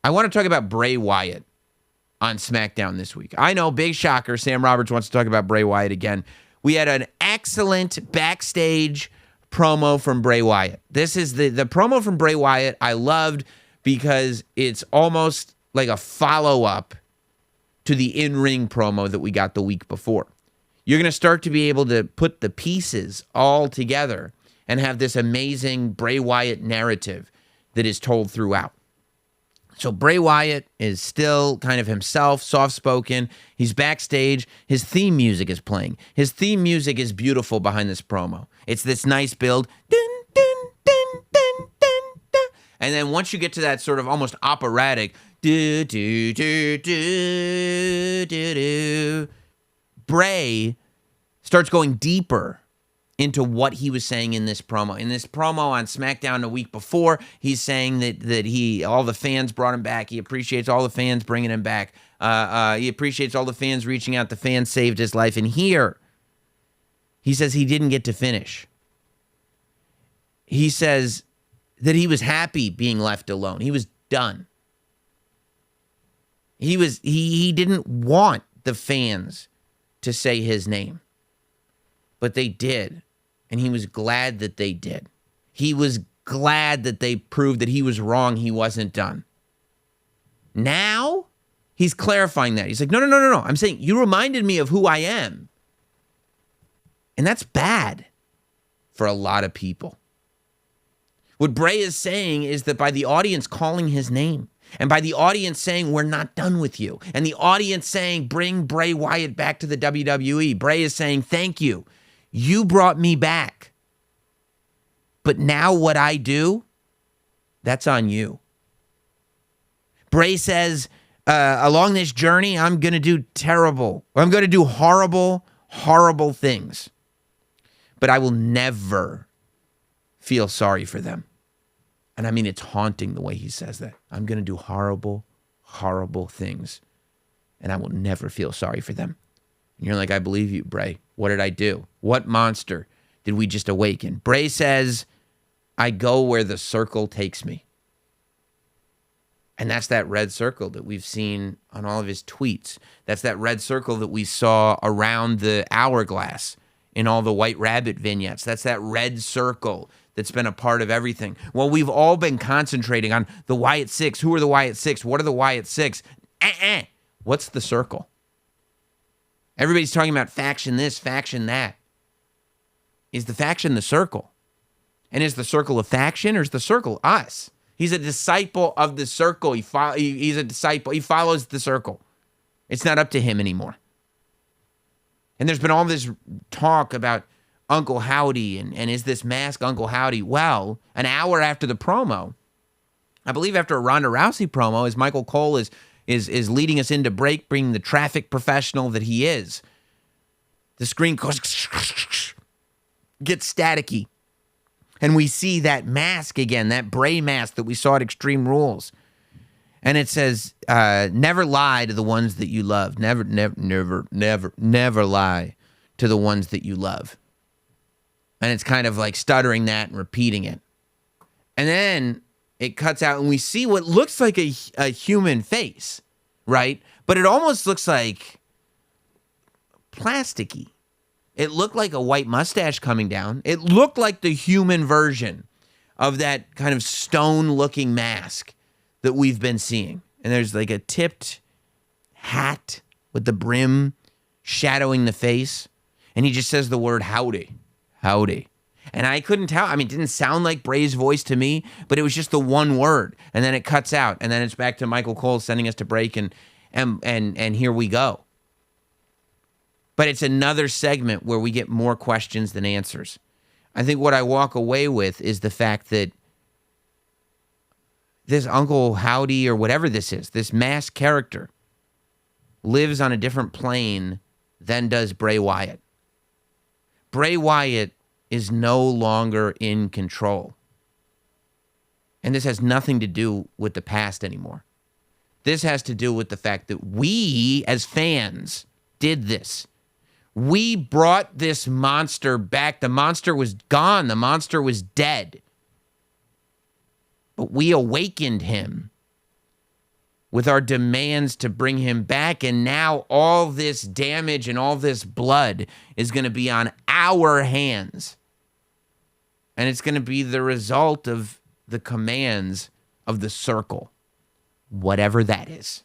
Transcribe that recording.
I want to talk about Bray Wyatt on SmackDown this week. I know, big shocker, Sam Roberts wants to talk about Bray Wyatt again. We had an excellent backstage promo from Bray Wyatt. This is the promo from Bray Wyatt I loved because it's almost like a follow-up to the in-ring promo that we got the week before. You're going to start to be able to put the pieces all together and have this amazing Bray Wyatt narrative that is told throughout. So Bray Wyatt is still kind of himself, soft-spoken. He's backstage. His theme music is playing. His theme music is beautiful behind this promo. It's this nice build. Dun, dun, dun, dun, dun, dun. And then once you get to that sort of almost operatic, do, do, do, do, do, do, Bray starts going deeper into what he was saying in this promo. In this promo on SmackDown the week before, he's saying that all the fans brought him back. He appreciates all the fans bringing him back. He appreciates all the fans reaching out. The fans saved his life. And here, he says he didn't get to finish. He says that he was happy being left alone. He was done. He didn't want the fans to say his name, but they did. And he was glad that they did. He was glad that they proved that he was wrong. He wasn't done. Now, he's clarifying that. He's like, no. I'm saying you reminded me of who I am. And that's bad for a lot of people. What Bray is saying is that by the audience calling his name, and by the audience saying, we're not done with you, and the audience saying, bring Bray Wyatt back to the WWE, Bray is saying, thank you. You brought me back. But now what I do, that's on you. Bray says, along this journey, I'm going to do horrible, horrible things. But I will never feel sorry for them. And I mean, it's haunting the way he says that. I'm going to do horrible, horrible things. And I will never feel sorry for them. And you're like, I believe you, Bray. What did I do? What monster did we just awaken? Bray says, I go where the circle takes me. And that's that red circle that we've seen on all of his tweets. That's that red circle that we saw around the hourglass in all the White Rabbit vignettes. That's that red circle that's been a part of everything. Well, we've all been concentrating on the Wyatt Six. Who are the Wyatt Six? What are the Wyatt Six? What's the circle? Everybody's talking about faction this, faction that. Is the faction the circle? And is the circle a faction or is the circle us? He's a disciple of the circle. He's a disciple. He follows the circle. It's not up to him anymore. And there's been all this talk about Uncle Howdy and is this mask Uncle Howdy? Well, an hour after the promo, I believe after a Ronda Rousey promo, as Michael Cole is leading us into break, being the traffic professional that he is, the screen goes, gets staticky. And we see that mask again, that Bray mask that we saw at Extreme Rules. And it says, never lie to the ones that you love. Never lie to the ones that you love. And it's kind of like stuttering that and repeating it. And then it cuts out and we see what looks like a human face, right? But it almost looks like plasticky. It looked like a white mustache coming down. It looked like the human version of that kind of stone-looking mask that we've been seeing. And there's like a tipped hat with the brim shadowing the face. And he just says the word howdy, howdy. And I couldn't tell. I mean, it didn't sound like Bray's voice to me, but it was just the one word. And then it cuts out. And then it's back to Michael Cole sending us to break. And here we go. But it's another segment where we get more questions than answers. I think what I walk away with is the fact that this Uncle Howdy or whatever this is, this masked character, lives on a different plane than does Bray Wyatt. Bray Wyatt is no longer in control. And this has nothing to do with the past anymore. This has to do with the fact that we, as fans, did this. We brought this monster back. The monster was gone. The monster was dead. But we awakened him with our demands to bring him back. And now all this damage and all this blood is going to be on our hands. And it's going to be the result of the commands of the circle, whatever that is.